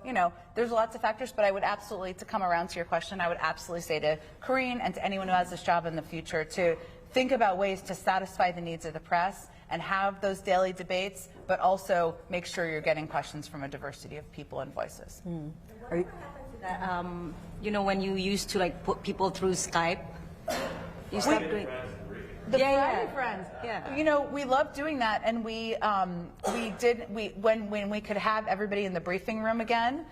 [SPEAKER 3] there's lots of factors, but I would absolutely, to come around to your question, I would absolutely say to Corinne and to anyone who has this job in the future to think about ways to satisfy the needs of the press and have those daily debates, but also make sure you're getting questions from a diversity of people and voices.
[SPEAKER 2] Are you,
[SPEAKER 11] You know, when you used to like put people through Skype, you stopped doing.
[SPEAKER 3] The Friday Friends.
[SPEAKER 11] Yeah.
[SPEAKER 3] You know, we love doing that, and when we could have everybody in the briefing room again,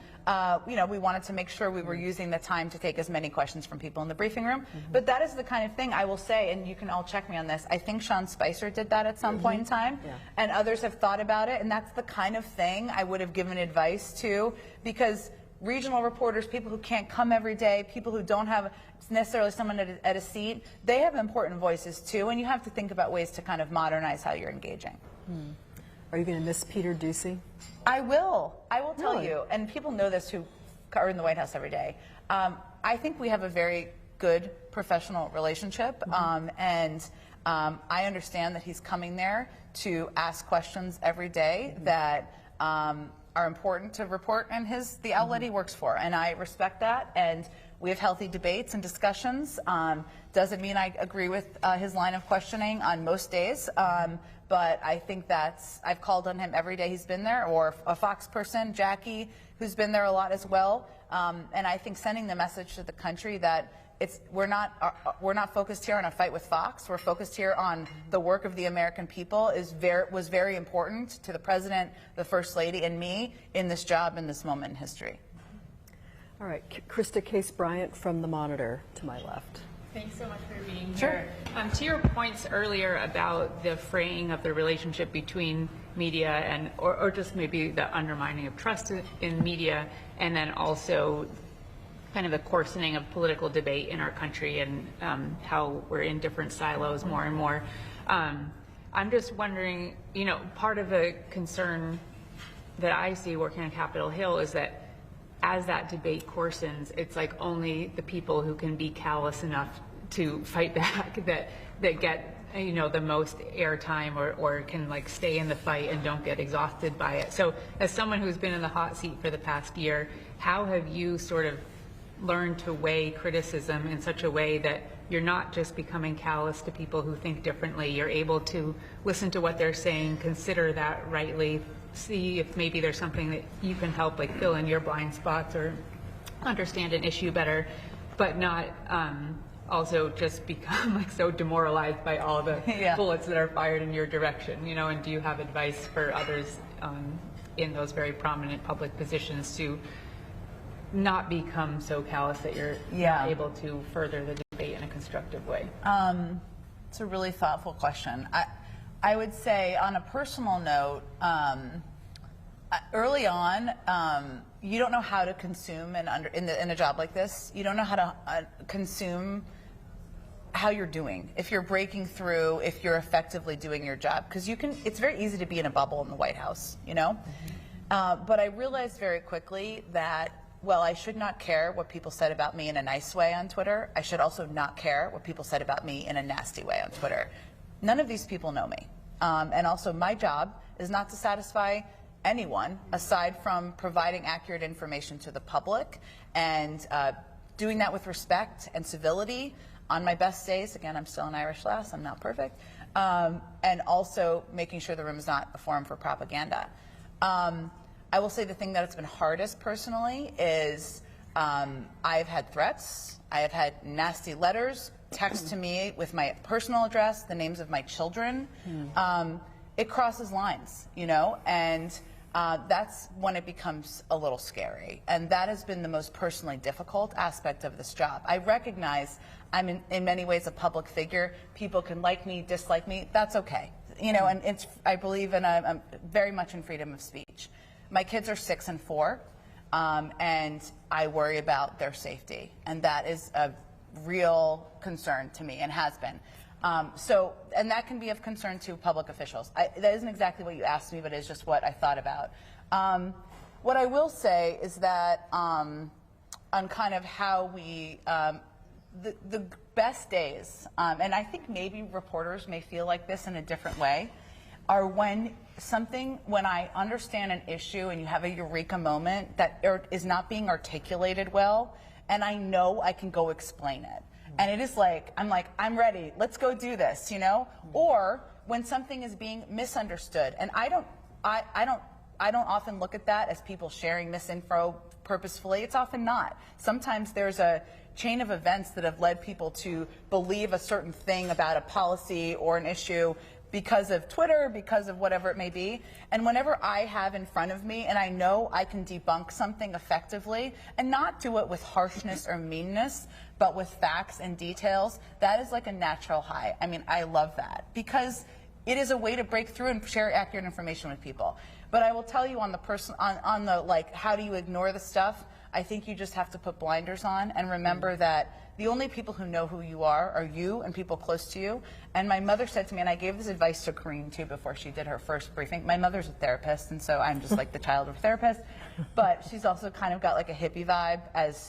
[SPEAKER 3] you know, we wanted to make sure we were using the time to take as many questions from people in the briefing room. But that is the kind of thing I will say, and you can all check me on this. I think Sean Spicer did that at some point in time, and others have thought about it, and that's the kind of thing I would have given advice to, because regional reporters, people who can't come every day, people who don't have necessarily someone at a seat, they have important voices too, and you have to think about ways to kind of modernize how you're engaging.
[SPEAKER 2] are you going to miss Peter Ducey?
[SPEAKER 3] I will tell
[SPEAKER 2] Really?
[SPEAKER 3] you, and people know this who are in the White House every day. I think we have a very good professional relationship, and I understand that he's coming there to ask questions every day that are important to report, and the outlet he works for, and I respect that, and we have healthy debates and discussions. Doesn't mean I agree with his line of questioning on most days, but I think I've called on him every day he's been there, or a Fox person, Jackie, who's been there a lot as well, and I think sending the message to the country that we're not focused here on a fight with Fox. We're focused here on the work of the American people was very important to the President, the First Lady, and me in this job in this moment in history.
[SPEAKER 2] All right, Krista Case Bryant from The Monitor to my left.
[SPEAKER 12] Thanks so much for being here. To your points earlier about the fraying of the relationship between media and, or just maybe the undermining of trust in media, and then also kind of the coarsening of political debate in our country, and how we're in different silos more and more. I'm just wondering, you know, part of the concern that I see working on Capitol Hill is that as that debate coarsens, it's like only the people who can be callous enough to fight back that get, you know, the most airtime, or can like stay in the fight and don't get exhausted by it. So as someone who's been in the hot seat for the past year, how have you sort of learned to weigh criticism in such a way that you're not just becoming callous to people who think differently, you're able to listen to what they're saying, consider that rightly, see if maybe there's something that you can help like fill in your blind spots or understand an issue better, but not also just become like so demoralized by all the bullets that are fired in your direction, you know? And do you have advice for others in those very prominent public positions to not become so callous that you're not able to further the debate in a constructive way?
[SPEAKER 3] It's a really thoughtful question. I would say, on a personal note, early on, you don't know how to consume, in a job like this, you don't know how to consume how you're doing, if you're breaking through, if you're effectively doing your job, because it's very easy to be in a bubble in the White House, you know? But I realized very quickly that, well, I should not care what people said about me in a nice way on Twitter. I should also not care what people said about me in a nasty way on Twitter. None of these people know me. And also, my job is not to satisfy anyone aside from providing accurate information to the public, and doing that with respect and civility on my best days. Again, I'm still an Irish lass, I'm not perfect. And also making sure the room is not a forum for propaganda. I will say the thing that has been hardest personally is I've had threats, I have had nasty letters, text to me with my personal address, the names of my children. It crosses lines, you know, and that's when it becomes a little scary. And that has been the most personally difficult aspect of this job. I recognize I'm in many ways a public figure. People can like me, dislike me. That's okay, you know. And I believe I'm very much in freedom of speech. My kids are 6 and 4, and I worry about their safety, and that is a real concern to me, and has been. And that can be of concern to public officials. That isn't exactly what you asked me, but it's just what I thought about. What I will say is that on kind of how we, the best days, and I think maybe reporters may feel like this in a different way, are when I understand an issue and you have a eureka moment that is not being articulated well, and I know I can go explain it. And it is like, I'm ready, let's go do this, you know? Or when something is being misunderstood, and I don't I don't often look at that as people sharing misinfo purposefully. It's often not. Sometimes there's a chain of events that have led people to believe a certain thing about a policy or an issue because of Twitter, because of whatever it may be. And whenever I have in front of me, and I know I can debunk something effectively, and not do it with harshness or meanness, but with facts and details, that is like a natural high. I mean, I love that, because it is a way to break through and share accurate information with people. But I will tell you on the like, how do you ignore the stuff? I think you just have to put blinders on and remember that the only people who know who you are you and people close to you. And my mother said to me, and I gave this advice to Corrine too before she did her first briefing. My mother's a therapist, and so I'm just like the child of a therapist. But she's also kind of got like a hippie vibe.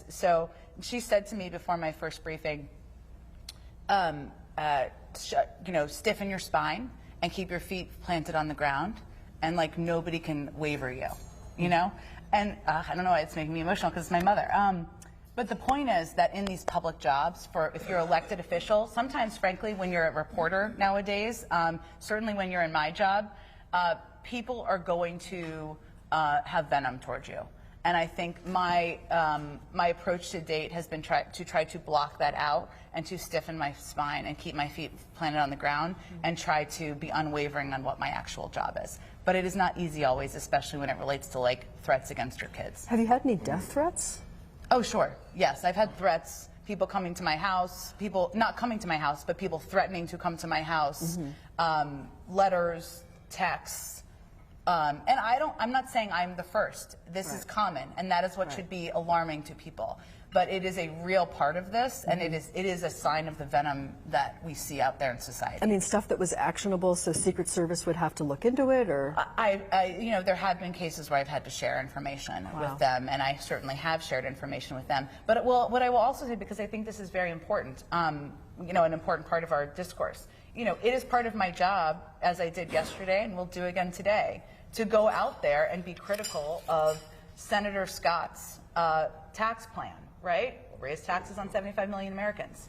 [SPEAKER 3] So she said to me before my first briefing, stiffen your spine and keep your feet planted on the ground, and like nobody can waver you, you know? And I don't know why it's making me emotional, because it's my mother. But the point is that in these public jobs, if you're elected official, sometimes, frankly, when you're a reporter nowadays, certainly when you're in my job, people are going to have venom towards you. And I think my approach to date has been to try to block that out and to stiffen my spine and keep my feet planted on the ground and try to be unwavering on what my actual job is. But it is not easy always, especially when it relates to like threats against your kids.
[SPEAKER 2] Have you had any death threats?
[SPEAKER 3] Oh, sure. Yes, I've had threats. People coming to my house, people not coming to my house, but people threatening to come to my house, letters, texts. And I'm not saying I'm the first. This is common, and that is what should be alarming to people. But it is a real part of this, and it is a sign of the venom that we see out there in society.
[SPEAKER 2] I mean, stuff that was actionable, so Secret Service would have to look into it, or?
[SPEAKER 3] There have been cases where I've had to share information with them, and I certainly have shared information with them. But what I will also say, because I think this is very important, an important part of our discourse, it is part of my job, as I did yesterday and will do again today, to go out there and be critical of Senator Scott's tax plan, right? Raise taxes on 75 million Americans.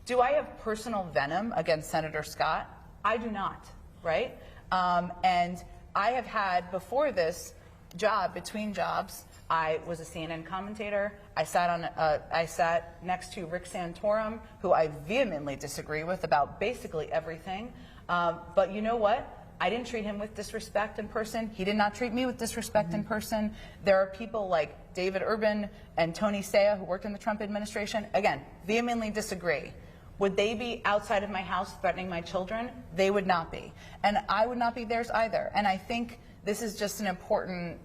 [SPEAKER 3] Do I have personal venom against Senator Scott? I do not, right? And I have had, before this job, between jobs, I was a CNN commentator. I sat next to Rick Santorum, who I vehemently disagree with about basically everything. But you know what? I didn't treat him with disrespect in person. He did not treat me with disrespect in person. There are people like David Urban and Tony Saya, who worked in the Trump administration. Again, vehemently disagree. Would they be outside of my house threatening my children? They would not be. And I would not be theirs either. And I think this is just an important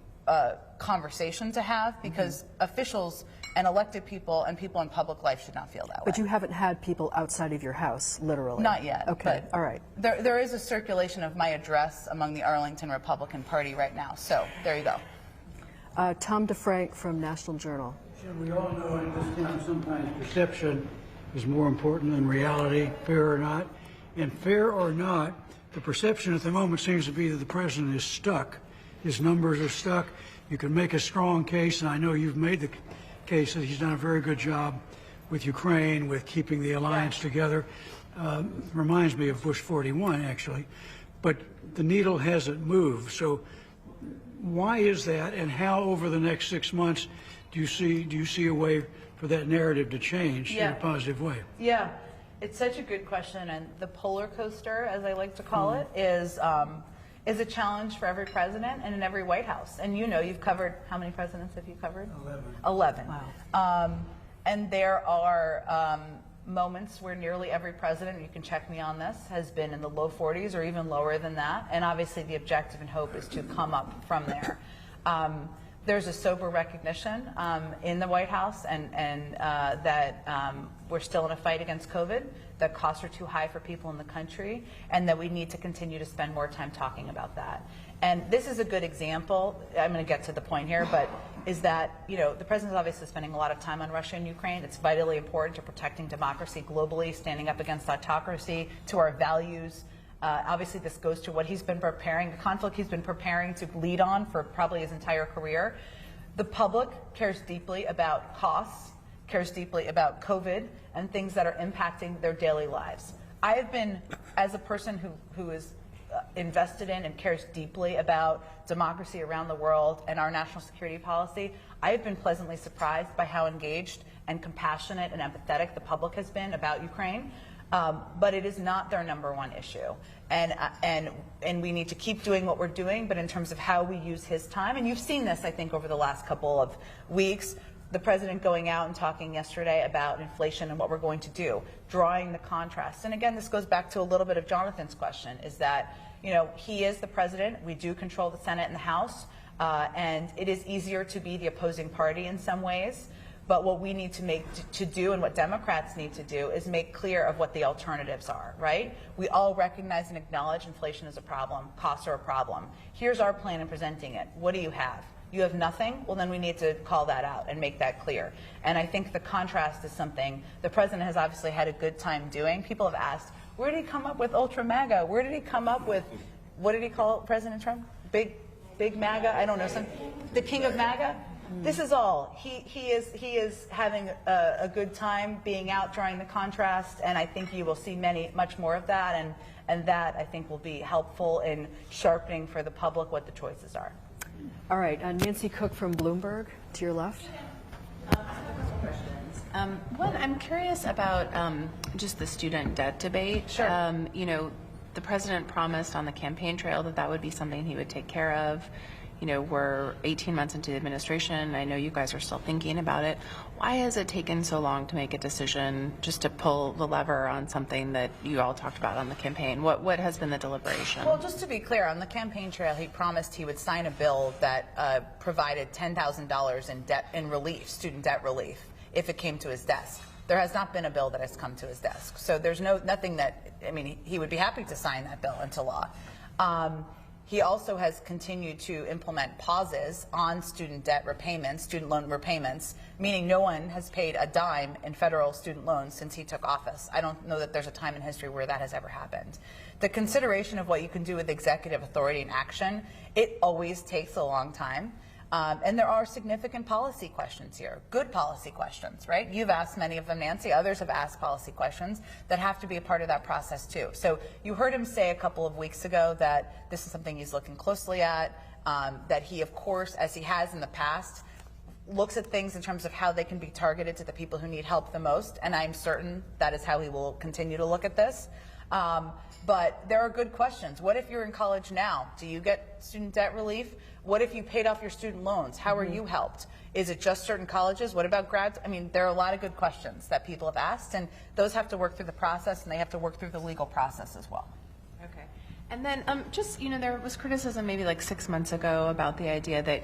[SPEAKER 3] conversation to have, because officials and elected people and people in public life should not feel that way.
[SPEAKER 2] But you haven't had people outside of your house, literally?
[SPEAKER 3] Not yet.
[SPEAKER 2] Okay, all right.
[SPEAKER 3] There is a circulation of my address among the Arlington Republican Party right now, so there you go.
[SPEAKER 2] Tom DeFrank from National Journal.
[SPEAKER 13] We all know at this time sometimes perception is more important than reality, fair or not. And fair or not, the perception at the moment seems to be that the president is stuck. His numbers are stuck. You can make a strong case, and I know you've made the case that he's done a very good job with Ukraine, with keeping the alliance together. Reminds me of Bush 41, actually. But the needle hasn't moved. So why is that, and how over the next 6 months do you see a way for that narrative to change in a positive way?
[SPEAKER 3] Yeah, it's such a good question, and the polar coaster, as I like to call it, is a challenge for every president and in every White House. And you've covered, how many presidents have you covered? 11. Wow. And there are moments where nearly every president, you can check me on this, has been in the low 40s or even lower than that. And obviously the objective and hope is to come up from there. There's a sober recognition in the White House and that we're still in a fight against COVID, that costs are too high for people in the country, and that we need to continue to spend more time talking about that. And this is a good example, I'm going to get to the point here, but is that, the president's obviously spending a lot of time on Russia and Ukraine. It's vitally important to protecting democracy globally, standing up against autocracy, to our values. Obviously, this goes to what he's been preparing, the conflict he's been preparing to lead on for probably his entire career. The public cares deeply about costs, cares deeply about COVID, and things that are impacting their daily lives. I have been, as a person who is invested in and cares deeply about democracy around the world and our national security policy. I have been pleasantly surprised by how engaged and compassionate and empathetic the public has been about Ukraine. But it is not their #1 issue. And we need to keep doing what we're doing, but in terms of how we use his time, and you've seen this, I think, over the last couple of weeks, the president going out and talking yesterday about inflation and what we're going to do, drawing the contrast. And again, this goes back to a little bit of Jonathan's question, is that, you know, he is the president, we do control the Senate and the House, and it is easier to be the opposing party in some ways. But what we need to do and what Democrats need to do is make clear of what the alternatives are, right? We all recognize and acknowledge inflation is a problem, costs are a problem. Here's our plan in presenting it. What do you have? You have nothing? Well, then we need to call that out and make that clear. And I think the contrast is something the president has obviously had a good time doing. People have asked, where did he come up with Ultra MAGA? Where did he come up with, what did he call President Trump? Big MAGA? I don't know, the king of MAGA? This is all. He is having a good time being out, drawing the contrast, and I think you will see much more of that, and that I think will be helpful in sharpening for the public what the choices are.
[SPEAKER 2] All right, Nancy Cook from Bloomberg, to your left.
[SPEAKER 14] One, I'm curious about just the student debt debate.
[SPEAKER 3] Sure.
[SPEAKER 14] You know, the president promised on the campaign trail that that would be something he would take care of. You know, we're 18 months into the administration. I know you guys are still thinking about it. Why has it taken so long to make a decision just to pull the lever on something that you all talked about on the campaign? What has been the deliberation?
[SPEAKER 3] Well, just to be clear, on the campaign trail, he promised he would sign a bill that provided $10,000 in relief, student debt relief, if it came to his desk. There has not been a bill that has come to his desk. So there's nothing that, I mean, he would be happy to sign that bill into law. He also has continued to implement pauses on student debt repayments, student loan repayments, meaning no one has paid a dime in federal student loans since he took office. I don't know that there's a time in history where that has ever happened. The consideration of what you can do with executive authority and action, it always takes a long time. And there are significant policy questions here, good policy questions, right? You've asked many of them, Nancy. Others have asked policy questions that have to be a part of that process, too. So you heard him say a couple of weeks ago that this is something he's looking closely at, that he, of course, as he has in the past, looks at things in terms of how they can be targeted to the people who need help the most. And I'm certain that is how he will continue to look at this. But there are good questions. What if you're in college now? Do you get student debt relief? What if you paid off your student loans? How are you helped? Is it just certain colleges? What about grads? I mean, there are a lot of good questions that people have asked, and those have to work through the process, and they have to work through the legal process as well.
[SPEAKER 14] Okay. And then just, you know, there was criticism maybe like 6 months ago about the idea that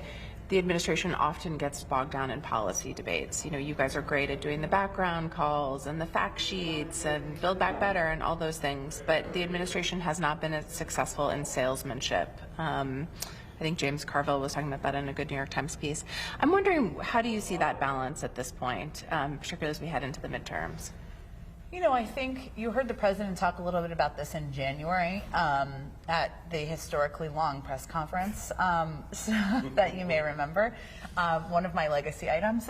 [SPEAKER 14] the administration often gets bogged down in policy debates. You know, you guys are great at doing the background calls and the fact sheets and Build Back Better and all those things, but the administration has not been as successful in salesmanship. I think James Carville was talking about that in a good New York Times piece. I'm wondering, how do you see that balance at this point, particularly as we head into the midterms?
[SPEAKER 3] You know, I think you heard the president talk a little bit about this in January at the historically long press conference that you may remember, one of my legacy items.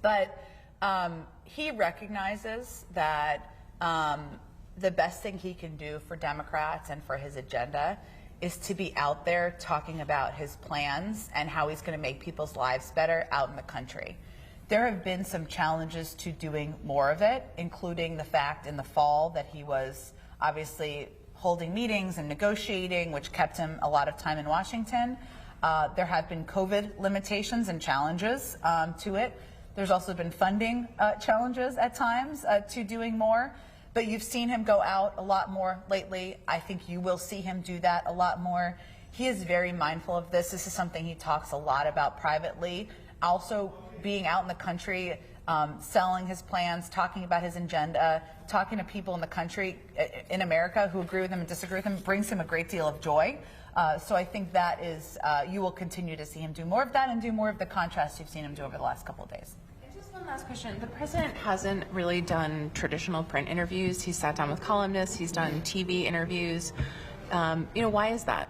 [SPEAKER 3] But he recognizes that the best thing he can do for Democrats and for his agenda is to be out there talking about his plans and how he's going to make people's lives better out in the country. There have been some challenges to doing more of it, including the fact in the fall that he was obviously holding meetings and negotiating, which kept him a lot of time in Washington. There have been COVID limitations and challenges to it. There's also been funding challenges at times to doing more. But you've seen him go out a lot more lately. I think you will see him do that a lot more. He is very mindful of this. This is something he talks a lot about privately. Also being out in the country, selling his plans, talking about his agenda, talking to people in the country, in America, who agree with him and disagree with him, brings him a great deal of joy. So I think that is, you will continue to see him do more of that and do more of the contrast you've seen him do over the last couple of days.
[SPEAKER 14] One last question. The president hasn't really done traditional print interviews. He's sat down with columnists. He's done TV interviews. You know, why is that?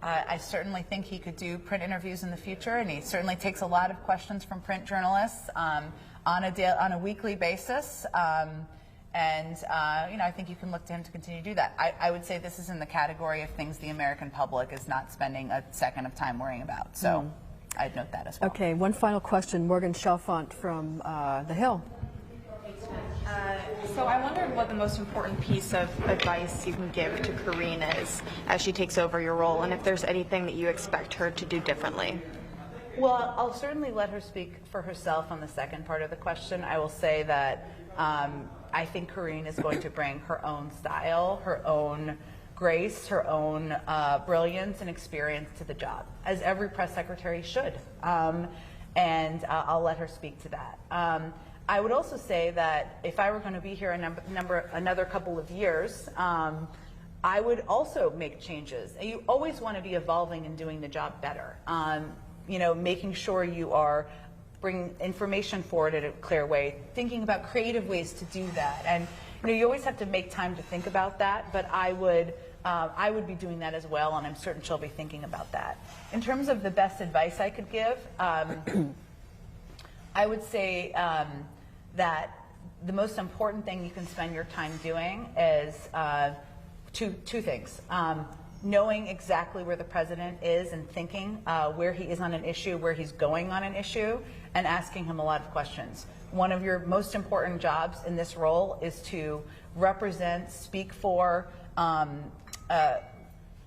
[SPEAKER 3] I certainly think he could do print interviews in the future, and he certainly takes a lot of questions from print journalists on a weekly basis. And I think you can look to him to continue to do that. I would say this is in the category of things the American public is not spending a second of time worrying about. So I'd note that as well.
[SPEAKER 2] Okay, one final question. Morgan Chalfant from The Hill.
[SPEAKER 15] So I wondered what the most important piece of advice you can give to Karine is as she takes over your role, and if there's anything that you expect her to do differently.
[SPEAKER 3] Well, I'll certainly let her speak for herself on the second part of the question. I will say that I think Karine is going to bring her own style, her own grace, her own brilliance and experience to the job, as every press secretary should. And I'll let her speak to that. I would also say that if I were going to be here another couple of years, I would also make changes. You always want to be evolving and doing the job better. Making sure you are bringing information forward in a clear way, thinking about creative ways to do that. And you always have to make time to think about that, but I would be doing that as well, and I'm certain she'll be thinking about that. In terms of the best advice I could give, I would say that the most important thing you can spend your time doing is two things. Knowing exactly where the president is and thinking where he is on an issue, where he's going on an issue, and asking him a lot of questions. One of your most important jobs in this role is to represent, speak for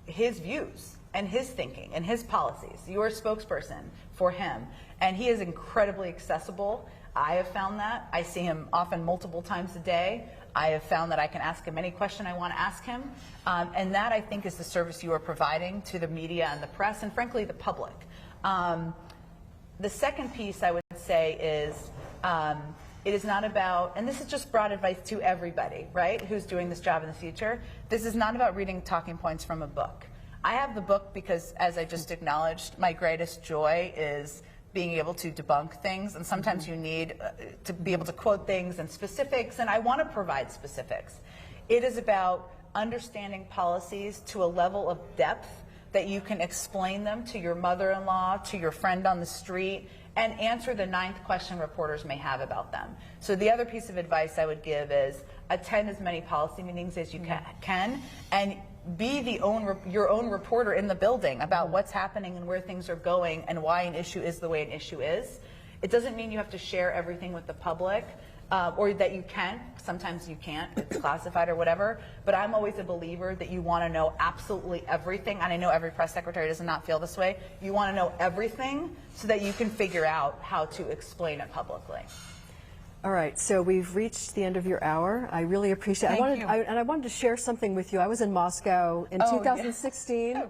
[SPEAKER 3] his views and his thinking and his policies. You're a spokesperson for him, and he is incredibly accessible. I have found that. I see him often multiple times a day. I have found that I can ask him any question I want to ask him, and that, I think, is the service you are providing to the media and the press, and frankly, the public. The second piece I would say is it is not about, and this is just broad advice to everybody, right, who's doing this job in the future. This is not about reading talking points from a book. I have the book because, as I just acknowledged, my greatest joy is being able to debunk things, and sometimes you need to be able to quote things and specifics, and I want to provide specifics. It is about understanding policies to a level of depth that you can explain them to your mother-in-law, to your friend on the street, and answer the 9th question reporters may have about them. So the other piece of advice I would give is attend as many policy meetings as you can, and be your own reporter in the building about what's happening and where things are going and why an issue is the way an issue is. It doesn't mean you have to share everything with the public, or that you can. Sometimes you can't, it's classified or whatever, but I'm always a believer that you want to know absolutely everything, and I know every press secretary does not feel this way. You want to know everything so that you can figure out how to explain it publicly.
[SPEAKER 2] All right, so we've reached the end of your hour. I really appreciate it. I wanted to share something with you. I was in Moscow in 2016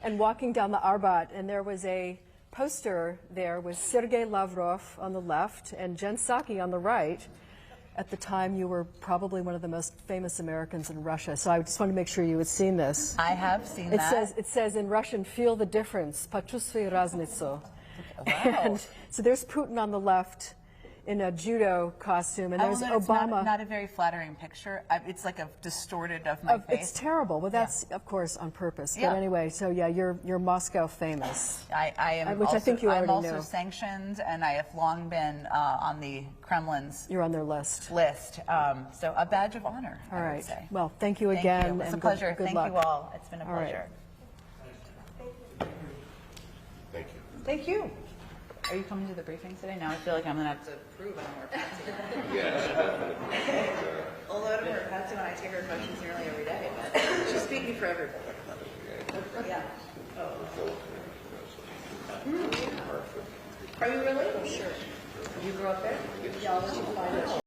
[SPEAKER 2] and walking down the Arbat, and there was a poster there with Sergei Lavrov on the left and Jen Psaki on the right. At the time, you were probably one of the most famous Americans in Russia, so I just wanted to make sure you had seen this.
[SPEAKER 3] I have seen that.
[SPEAKER 2] It says in Russian, "Feel the difference, почувствуй разницу."
[SPEAKER 3] Wow.
[SPEAKER 2] And so there's Putin on the left in a judo costume, and there's Obama.
[SPEAKER 3] It's not a very flattering picture. It's like a distorted of my face.
[SPEAKER 2] It's terrible. Well, that's of course on purpose. But anyway, so yeah, you're Moscow famous.
[SPEAKER 3] I am.
[SPEAKER 2] Which
[SPEAKER 3] also,
[SPEAKER 2] I think you already
[SPEAKER 3] I'm also
[SPEAKER 2] know.
[SPEAKER 3] sanctioned, and I have long been on the Kremlin's.
[SPEAKER 2] You're on their list.
[SPEAKER 3] So a badge of honor.
[SPEAKER 2] All
[SPEAKER 3] I
[SPEAKER 2] right.
[SPEAKER 3] would say.
[SPEAKER 2] Well, thank you again.
[SPEAKER 3] It's
[SPEAKER 2] and
[SPEAKER 3] a pleasure.
[SPEAKER 2] Good
[SPEAKER 3] Thank
[SPEAKER 2] luck.
[SPEAKER 3] you all. It's been a
[SPEAKER 2] All right.
[SPEAKER 3] pleasure.
[SPEAKER 6] Thank you.
[SPEAKER 3] Thank you. Are you coming to the briefing today? Now I feel like I'm going to have to prove I know where Patsy is.
[SPEAKER 6] Yes, definitely.
[SPEAKER 3] Although I don't know where Patsy when I take her questions nearly every day, but she's speaking for everybody. Yeah. Are you really? Sure. You grew up there? Yeah.